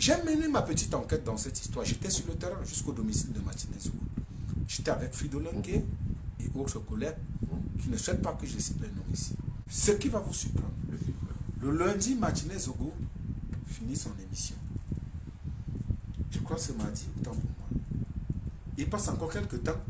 J'ai mené ma petite enquête dans cette histoire. J'étais sur le terrain jusqu'au domicile de Martinez. J'étais avec Fridolin et autres collègues qui ne souhaitent pas que je cite les noms ici. Ce qui va vous surprendre. Le lundi, Martinez Zogo finit son émission. Je crois que c'est mardi, autant pour moi. Il passe encore quelques temps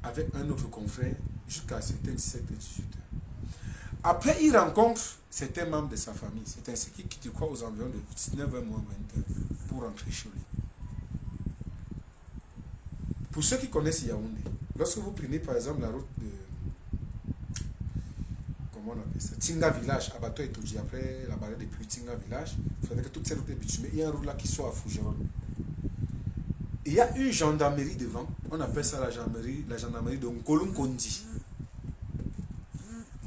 avec un autre confrère jusqu'à certains 17 et 18 heures. Après, il rencontre certains membres de sa famille. C'est ainsi qu'il quitte, je crois, aux environs de 19h moins 20h pour rentrer chez lui. Pour ceux qui connaissent Yaoundé, lorsque vous prenez par exemple la route de comment on appelle ça, Tinga Village, à Bato et Toji, après la barrière depuis Tinga Village, il faudrait que toute cette route est bitumée. Il y a un route là qui soit à Fougerolles. Il y a une gendarmerie devant, on appelle ça la gendarmerie de Ngolum Kondi.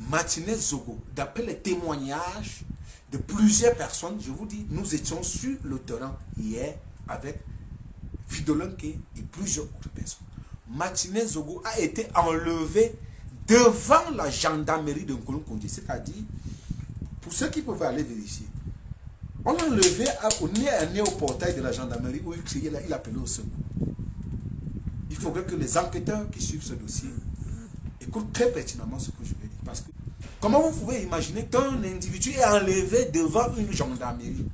Martinez Zogo, d'après les témoignages de plusieurs personnes, je vous dis, nous étions sur le terrain hier avec Fridolin et plusieurs autres personnes. Martinez Zogo a été enlevé devant la gendarmerie de Ngolum Kondi, c'est-à-dire, pour ceux qui peuvent aller vérifier, on l'a enlevé au nez au portail de la gendarmerie où il criait là, il appelait au secours. Il faudrait que les enquêteurs qui suivent ce dossier écoutent très pertinemment ce que je vais dire. Parce que, comment vous pouvez imaginer qu'un individu est enlevé devant une gendarmerie?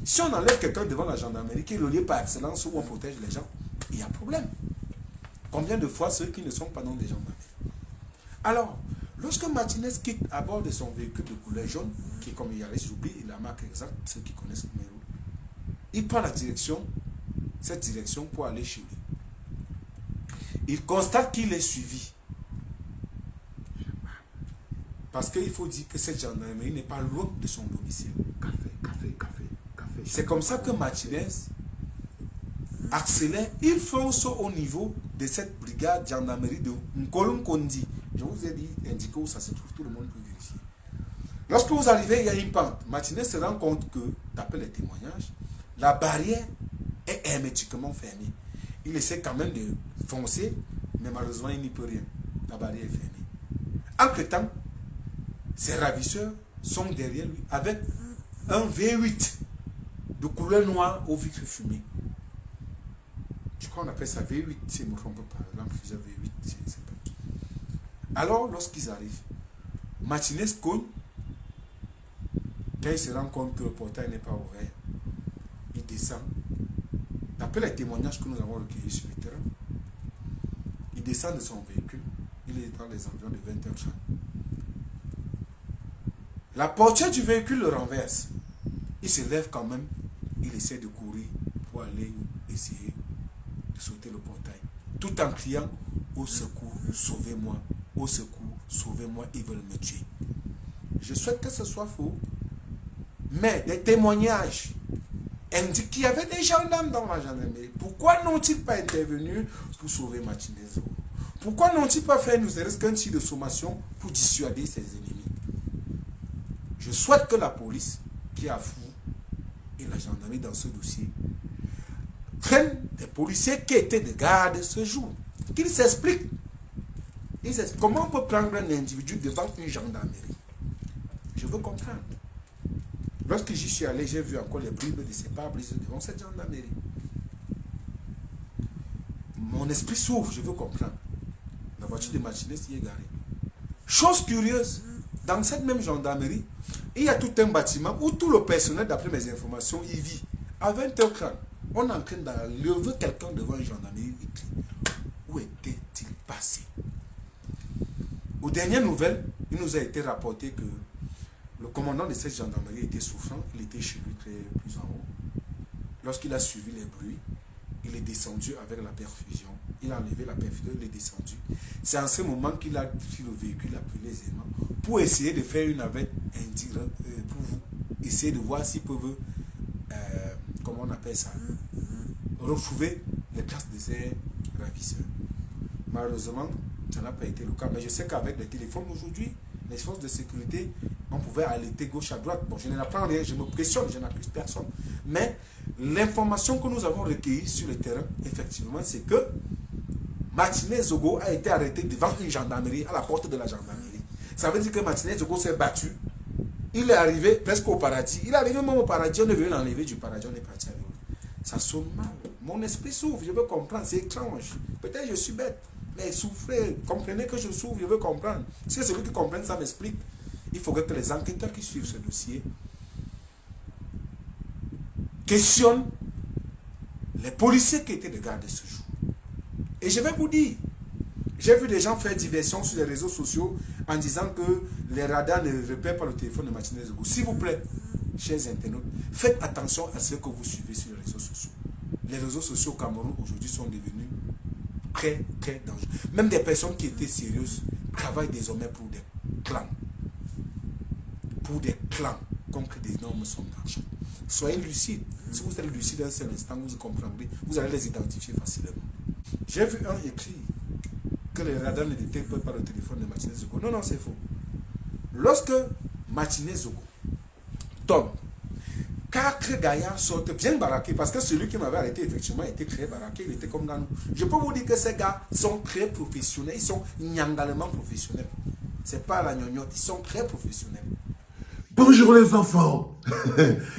Si on enlève quelqu'un devant la gendarmerie, qui est le lieu par excellence où on protège les gens, il y a problème. Combien de fois ceux qui ne sont pas dans des gendarmeries? Alors, lorsque Martinez quitte à bord de son véhicule de couleur jaune, qui est comme Yaris, j'oublie la marque exacte, ceux qui connaissent le numéro, il prend cette direction pour aller chez lui. Il constate qu'il est suivi. Parce qu'il faut dire que cette gendarmerie n'est pas loin de son domicile. Café. C'est comme ça que Martinez accélère. Il fonce au niveau de cette brigade gendarmerie de Ngolum Kondi. Je vous ai dit, indiqué où ça se trouve, tout le monde peut vérifier. Lorsque vous arrivez, il y a une pente. Martinez se rend compte que, d'après les témoignages, la barrière est hermétiquement fermée. Il essaie quand même de foncer, mais malheureusement, il n'y peut rien. La barrière est fermée. Entre-temps, ses ravisseurs sont derrière lui avec un V8 de couleur noire aux vitres fumées. Je crois qu'on appelle ça V8, si je ne me trompe pas. L'amphuseur V8, c'est pas. Alors, lorsqu'ils arrivent, Martinez cogne. Quand il se rend compte que le portail n'est pas ouvert, il descend. D'après les témoignages que nous avons recueillis sur le terrain, il descend de son véhicule. Il est dans les environs de 20h30. La portière du véhicule le renverse. Il se lève quand même. Il essaie de courir pour aller essayer de sauter le portail. Tout en criant au secours, sauvez-moi. Au secours, sauvez-moi, ils veulent me tuer. Je souhaite que ce soit faux. Mais des témoignages indiquent qu'il y avait des gendarmes dans la gendarmerie. Pourquoi n'ont-ils pas intervenu pour sauver Martinez? Pourquoi n'ont-ils pas fait nous qu'un tir de sommation pour dissuader ses ennemis? Je souhaite que la police, qui a fou, et la gendarmerie dans ce dossier, prennent des policiers qui étaient de garde ce jour. Qu'ils s'expliquent. Comment on peut prendre un individu devant une gendarmerie? Je veux comprendre. Lorsque j'y suis allé, j'ai vu encore les bribes de ses pare-brises devant cette gendarmerie. Mon esprit s'ouvre, je veux comprendre. La voiture de Martinez y est garée. Chose curieuse, dans cette même gendarmerie, il y a tout un bâtiment où tout le personnel, d'après mes informations, y vit. À 20h30, on est en train d'enlever quelqu'un devant une gendarmerie. Il crie. Où était-il passé? Aux dernières nouvelles, il nous a été rapporté que le commandant de cette gendarmerie était souffrant. Il était chez lui plus en haut. Lorsqu'il a suivi les bruits, il est descendu avec la perfusion. Il a enlevé la perfusion, il est descendu. C'est en ce moment qu'il a pris le véhicule, appelé les aimants, pour essayer de faire une navette indirecte, pour essayer de voir s'ils peuvent, comment on appelle ça, retrouver les traces de ces ravisseurs. Malheureusement, ça n'a pas été le cas. Mais je sais qu'avec les téléphones aujourd'hui, les forces de sécurité, on pouvait alerter gauche à droite. Bon, je n'apprends rien, je me pressionne, je n'accuse personne. Mais l'information que nous avons recueillie sur le terrain, effectivement, c'est que Martinez Zogo a été arrêté devant une gendarmerie, à la porte de la gendarmerie. Ça veut dire que Martinez Zogo s'est battu Il est arrivé presque au paradis. Il est arrivé même au paradis. On est venu l'enlever du paradis. On est parti avec lui. Ça sonne mal. Mon esprit s'ouvre. Je veux comprendre. C'est étrange. Peut-être je suis bête. Mais souffrez. Comprenez que je souffre. Je veux comprendre. Si celui qui comprenne ça m'explique. Il faudrait que les enquêteurs qui suivent ce dossier questionnent les policiers qui étaient de garde ce jour. Et je vais vous dire, j'ai vu des gens faire diversion sur les réseaux sociaux en disant que les radars ne repèrent pas le téléphone de Martinez Zogo. S'il vous plaît, chers internautes, faites attention à ce que vous suivez sur les réseaux sociaux. Les réseaux sociaux au Cameroun aujourd'hui sont devenus très, très dangereux. Même des personnes qui étaient sérieuses travaillent désormais pour des clans. Pour des clans contre des énormes sommes d'argent. Soyez lucides. Si vous êtes lucide un seul instant, vous comprendrez. Vous allez les identifier facilement. J'ai vu un écrit que les radars ne détectent pas le téléphone de Martinez Zogo. Non, non, c'est faux. Lorsque Martinez Zogo tombe, 4 gaillards sortent bien baraqués, parce que celui qui m'avait arrêté, effectivement, était très baraqué, il était comme Ganou. Je peux vous dire que ces gars sont très professionnels, ils sont nyangalement professionnels. C'est pas la gnognotte, ils sont très professionnels. Bonjour les enfants.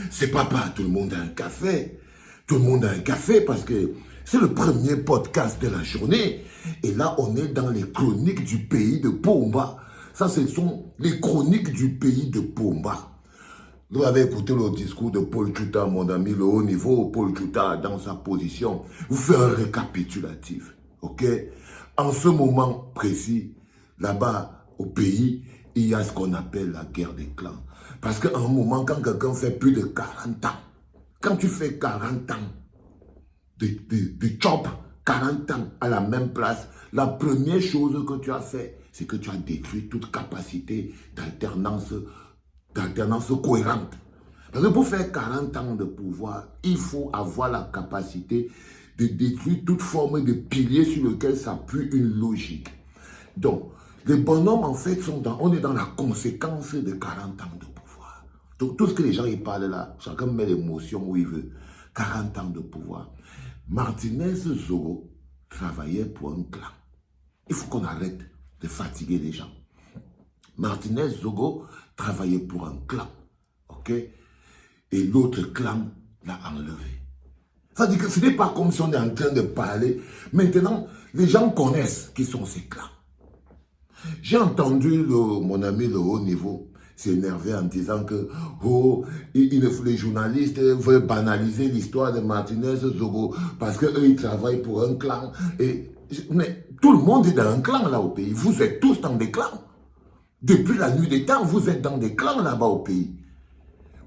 C'est papa, tout le monde a un café. Tout le monde a un café parce que c'est le premier podcast de la journée. Et là, on est dans les chroniques du pays de Pomba. Ça, ce sont les chroniques du pays de Pomba. Vous avez écouté le discours de Paul Tchouta, mon ami, le haut niveau. Paul Tchouta, dans sa position, vous fait un récapitulatif. Ok? En ce moment précis, là-bas, au pays, il y a ce qu'on appelle la guerre des clans. Parce qu'à un moment, quand quelqu'un fait plus de 40 ans, quand tu fais 40 ans de job, 40 ans à la même place, la première chose que tu as fait, c'est que tu as détruit toute capacité d'alternance cohérente. Parce que pour faire 40 ans de pouvoir, il faut avoir la capacité de détruire toute forme de pilier sur lequel s'appuie une logique. Donc, les bonhommes, en fait, on est dans la conséquence de 40 ans de pouvoir. Donc, tout ce que les gens y parlent là, chacun met l'émotion où il veut. 40 ans de pouvoir. Martinez Zogo travaillait pour un clan. Il faut qu'on arrête de fatiguer les gens. Martinez Zogo travaillait pour un clan. Ok? Et l'autre clan l'a enlevé. Ça veut dire que ce n'est pas comme si on est en train de parler. Maintenant, les gens connaissent qui sont ces clans. J'ai entendu mon ami le haut niveau s'énerver en disant que les journalistes veulent banaliser l'histoire de Martinez Zogo parce qu'eux, ils travaillent pour un clan. Mais tout le monde est dans un clan là au pays. Vous êtes tous dans des clans. Depuis la nuit des temps, vous êtes dans des clans là-bas au pays.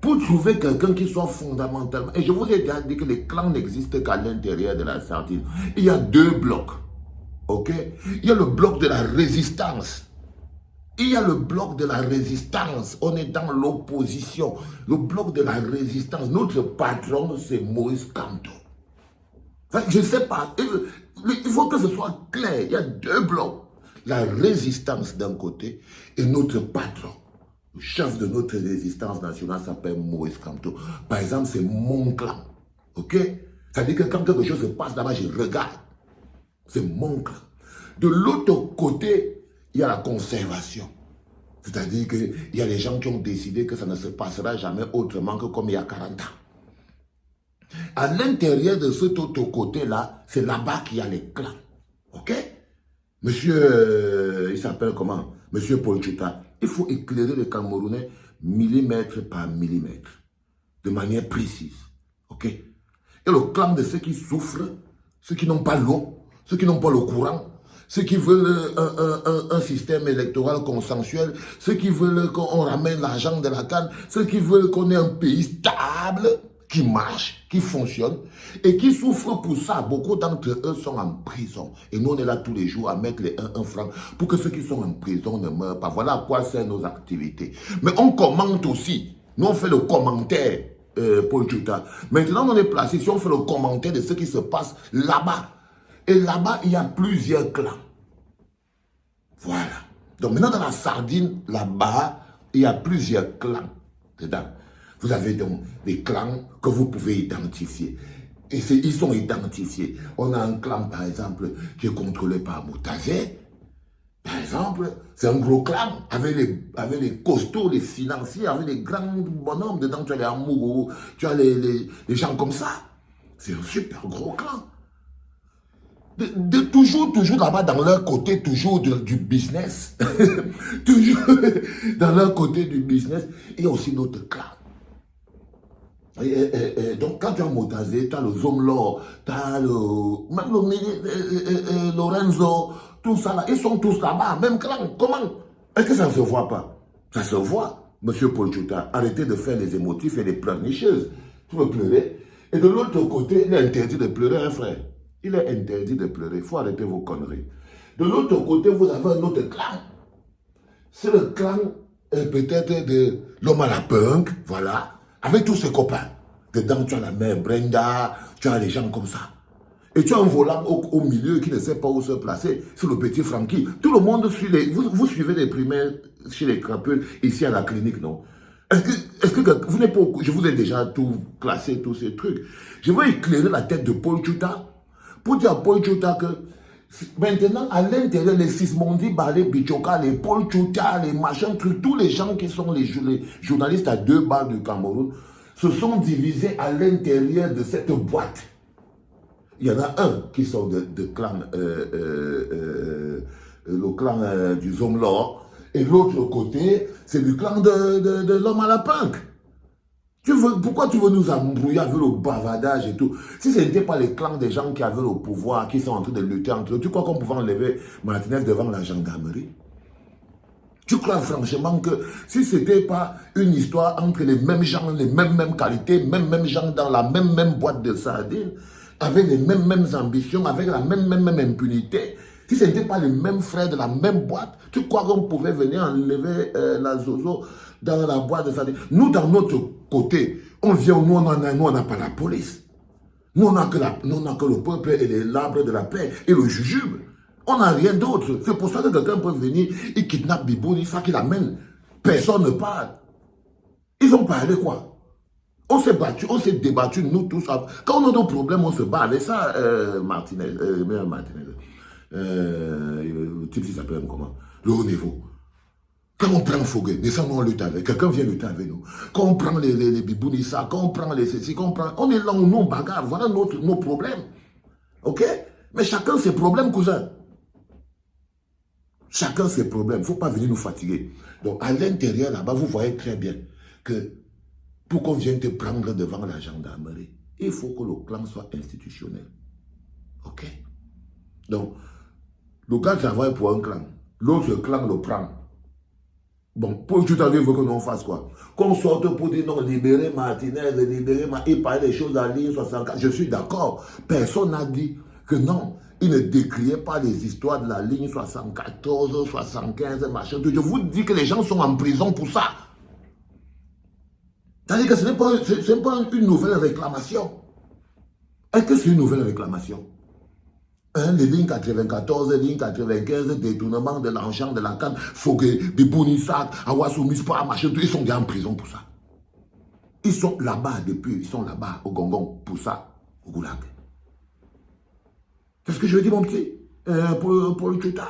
Pour trouver quelqu'un qui soit fondamentalement... Et je vous ai déjà dit que les clans n'existent qu'à l'intérieur de la sardine. Il y a 2 blocs. Ok? Il y a le bloc de la résistance. Il y a le bloc de la résistance. On est dans l'opposition. Le bloc de la résistance. Notre patron, c'est Moïse Kamto. Enfin, je ne sais pas. Il faut que ce soit clair. Il y a 2 blocs. La résistance d'un côté et notre patron. Le chef de notre résistance nationale s'appelle Moïse Kamto. Par exemple, c'est mon clan. Ok? Ça veut dire que quand quelque chose se passe là-bas, je regarde. C'est mon clan. De l'autre côté, il y a la conservation. C'est-à-dire qu'il y a des gens qui ont décidé que ça ne se passera jamais autrement que comme il y a 40 ans. À l'intérieur de cet autre côté-là, c'est là-bas qu'il y a les clans. Ok? Monsieur, il s'appelle comment? Monsieur Paul Tchouta. Il faut éclairer les Camerounais millimètre par millimètre. De manière précise. Ok? Et le clan de ceux qui souffrent, ceux qui n'ont pas l'eau, ceux qui n'ont pas le courant, ceux qui veulent un système électoral consensuel, ceux qui veulent qu'on ramène l'argent de la canne, ceux qui veulent qu'on ait un pays stable, qui marche, qui fonctionne, et qui souffrent pour ça. Beaucoup d'entre eux sont en prison. Et nous, on est là tous les jours à mettre les 1 franc pour que ceux qui sont en prison ne meurent pas. Voilà à quoi servent nos activités. Mais on commente aussi. Nous, on fait le commentaire, Paul Tchouta. Maintenant, on est placé, si on fait le commentaire de ce qui se passe là-bas. Et là-bas, il y a plusieurs clans. Voilà. Donc maintenant, dans la sardine, là-bas, il y a plusieurs clans. Dedans. Vous avez donc des clans que vous pouvez identifier. Et ils sont identifiés. On a un clan, par exemple, qui est contrôlé par Moutazé. Par exemple, c'est un gros clan, avec les costauds, les financiers, avec les grands bonhommes. Dedans, tu as les amoureux, tu as les gens comme ça. C'est un super gros clan. Toujours là-bas, dans leur côté, toujours du business. Toujours dans leur côté du business. Il y a aussi notre clan. Donc, quand tu as Motazé, tu as le Zomlor, tu as même le Lorenzo, tout ça là, ils sont tous là-bas, même clan. Comment? Est-ce que ça ne se voit pas? Ça se voit. Monsieur Paul Chouta, arrêtez de faire les émotifs et les pleurnicheuses. Tu veux pleurer? Et de l'autre côté, il est interdit de pleurer, hein, frère. Il est interdit de pleurer. Il faut arrêter vos conneries. De l'autre côté, vous avez un autre clan. C'est le clan, peut-être, de l'homme à la punk, voilà, avec tous ses copains. Dedans, tu as la mère Brenda, tu as les gens comme ça. Et tu as un volant au milieu qui ne sait pas où se placer. C'est le petit Francky. Tout le monde suit les... Vous suivez les primaires chez les crapules ici à la clinique, non? Est-ce que vous n'êtes pas... Je vous ai déjà tout classé, tous ces trucs. Je veux éclairer la tête de Paul Chouta pour dire à Paul Chouta que maintenant, à l'intérieur, les Sismondi, Balé, Bichoka, les Paul Chouta, les machins, trucs, tous les gens qui sont les journalistes à 2 balles du Cameroun se sont divisés à l'intérieur de cette boîte. Il y en a un qui sort de clan, le clan du Zomlor, et l'autre côté, c'est du clan de l'homme à la punk. Pourquoi tu veux nous embrouiller avec le bavardage et tout? Si ce n'était pas les clans des gens qui avaient le pouvoir, qui sont en train de lutter entre eux, tu crois qu'on pouvait enlever Martinez devant la gendarmerie? Tu crois franchement que si ce n'était pas une histoire entre les mêmes gens, les mêmes qualités, mêmes gens dans la même boîte de sardines, avec les mêmes ambitions, avec la même impunité, si ce n'était pas les mêmes frères de la même boîte, tu crois qu'on pouvait venir enlever la Zozo dans la boîte de sardines? Nous, dans notre côté, on vient, nous, on n'a pas la police. Nous, on n'a que le peuple et l'arbre de la paix et le jujube. On n'a rien d'autre. C'est pour ça que quelqu'un peut venir, il kidnappe Bibou, il faut qu'il amène. Personne ne parle. Ils ont parlé quoi? On s'est battu, on s'est débattu, nous tous. Quand on a des problèmes, on se bat avec ça, Martinez. Le type, il s'appelle comment? Le haut niveau. Quand on prend Foguet, descendons, on lutte avec. Quelqu'un vient lutter avec nous. Quand on prend les Bibounissa, quand on prend les ceci, on est là où nous on bagarre. Voilà nos problèmes. Ok? Mais chacun ses problèmes, cousin. Chacun ses problèmes. Il ne faut pas venir nous fatiguer. Donc, à l'intérieur, là-bas, vous voyez très bien que pour qu'on vienne te prendre devant la gendarmerie, il faut que le clan soit institutionnel. Ok? Donc, le gars travaille pour un clan. L'autre clan le prend. Bon, pour tout à l'heure, il veut que l'on fasse quoi? Qu'on sorte pour dire non, libérer Martinez, et parler des choses à ligne 64. Je suis d'accord. Personne n'a dit que non. Il ne décriait pas les histoires de la ligne 74, 75, machin. Je vous dis que les gens sont en prison pour ça. C'est-à-dire que ce n'est pas une nouvelle réclamation. Est-ce que c'est une nouvelle réclamation? Les lignes 94, lignes 95, détournement de l'argent de la canne, Fogué, Bibounissak, Awassou, Mispa, machin, ils sont déjà en prison pour ça. Ils sont là-bas depuis, ils sont là-bas au Gongon pour ça, au Goulag. C'est ce que je veux dire, mon petit, pour le Tchouta.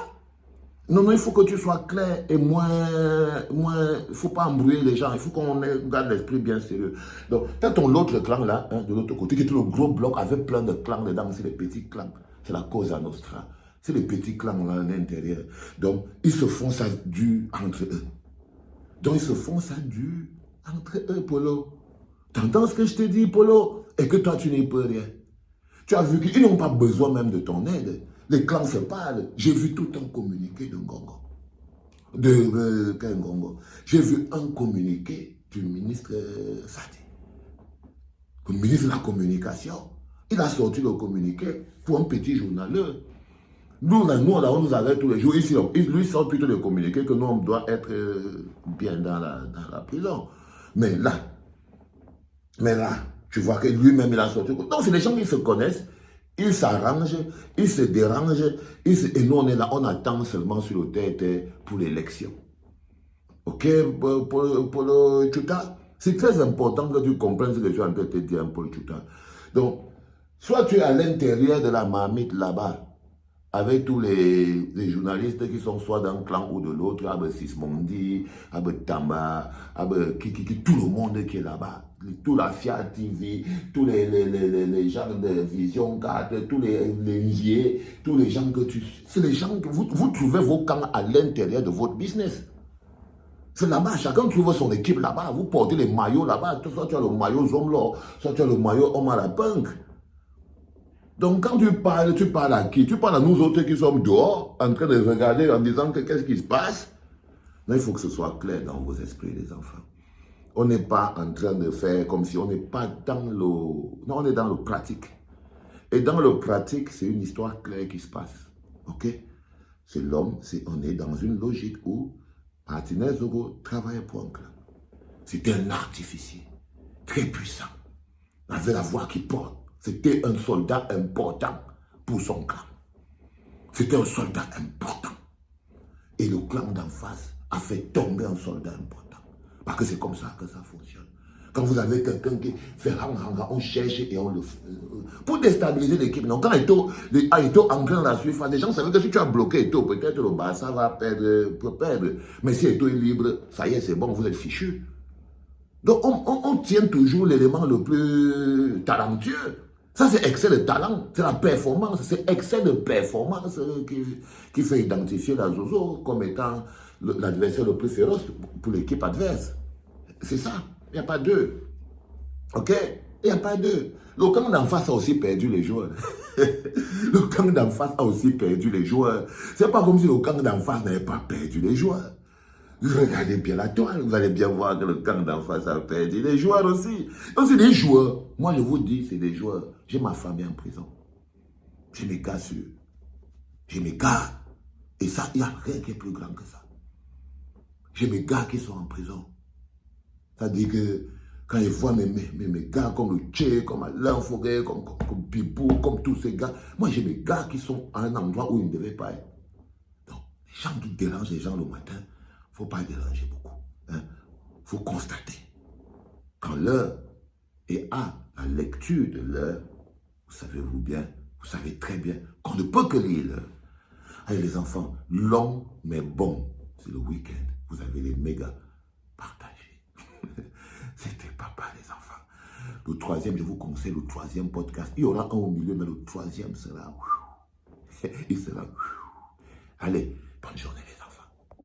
Non, il faut que tu sois clair et moins, il ne faut pas embrouiller les gens, il faut qu'on garde l'esprit bien sérieux. Donc, tu as ton autre clan là, hein, de l'autre côté, qui est le gros bloc avec plein de clans dedans, c'est les petits clans. C'est la cause à Nostra. C'est les petits clans là à l'intérieur. Donc, ils se font ça dû entre eux. Donc, ils se font ça dû entre eux, Polo. T'entends ce que je te dis, Polo? Et que toi, tu n'y peux rien. Tu as vu qu'ils n'ont pas besoin même de ton aide. Les clans se parlent. J'ai vu tout un communiqué de Ngongo. Quel Ngongo? J'ai vu un communiqué du ministre Sadi. Le ministre de la Communication. Il a sorti le communiqué pour un petit journaleux. Nous, on nous arrête tous les jours. Ici, lui sort plutôt le communiqué que nous, on doit être bien dans la prison. Mais là, tu vois que lui-même, il a sorti. Donc, c'est les gens qui se connaissent, ils s'arrangent, ils se dérangent, et nous, on est là, on attend seulement sur le tête pour l'élection. Ok, pour le Tchouta, c'est très important que tu comprennes ce que je suis en train de te dire pour le Tchouta. Donc, soit tu es à l'intérieur de la marmite là-bas, avec tous les journalistes qui sont soit d'un clan ou de l'autre, Sismondi, Tamba, tout le monde qui est là-bas, tout la Fiat TV, tous les gens de Vision 4, tous les liés, tous les gens que c'est les gens que vous trouvez vos camps à l'intérieur de votre business. C'est là-bas, chacun trouve son équipe là-bas, vous portez les maillots là-bas, soit tu as le maillot Zomlo, soit tu as le maillot Omar Punk. Donc quand tu parles à qui? Tu parles à nous autres qui sommes dehors, en train de regarder, en disant que qu'est-ce qui se passe? Mais il faut que ce soit clair dans vos esprits, les enfants. On n'est pas en train de faire comme si on n'est pas dans le... Non, on est dans le pratique. Et dans le pratique, c'est une histoire claire qui se passe. Ok? C'est l'homme, on est dans une logique où Martinez Zogo travaillait pour un clan. C'était un artificier, très puissant. Il avait la voix qui porte. C'était un soldat important pour son clan. C'était un soldat important. Et le clan d'en face a fait tomber un soldat important. Parce que c'est comme ça que ça fonctionne. Quand vous avez quelqu'un qui fait on cherche et on le fait. Pour déstabiliser l'équipe. Donc quand Eto enclin la surface, les gens savaient que si tu as bloqué Eto, peut-être le Barça va perdre. Mais si Eto est libre, ça y est, c'est bon, vous êtes fichu. Donc on tient toujours l'élément le plus talentueux. Ça, c'est excès de talent, c'est la performance, c'est excès de performance qui fait identifier la Zozo comme étant l'adversaire le plus féroce pour l'équipe adverse. C'est ça, il n'y a pas deux. Ok? Il n'y a pas deux. Le camp d'en face a aussi perdu les joueurs. Le camp d'en face a aussi perdu les joueurs. C'est pas comme si le camp d'en face n'avait pas perdu les joueurs. Regardez bien la toile, vous allez bien voir que le camp d'en face a perdu les joueurs aussi. Donc c'est des joueurs. Moi je vous dis, c'est des joueurs. J'ai ma famille en prison. J'ai mes gars sûrs. J'ai mes gars. Et ça, il n'y a rien qui est plus grand que ça. J'ai mes gars qui sont en prison. Ça dit que quand ils voient mes gars comme le Tché, comme Alain Foguet, comme Bibou, comme tous ces gars, moi j'ai mes gars qui sont à un endroit où ils ne devaient pas être. Donc, les gens qui dérangent les gens le matin, il ne faut pas déranger beaucoup. Il faut constater. Quand l'heure est à la lecture de l'heure, vous savez très bien qu'on ne peut que lire l'heure. Allez les enfants, long mais bon, c'est le week-end. Vous avez les méga partagés. C'était papa les enfants. Le troisième, je vous conseille le troisième podcast. Il y aura un au milieu, mais le troisième sera... Il sera... Allez, bonne journée.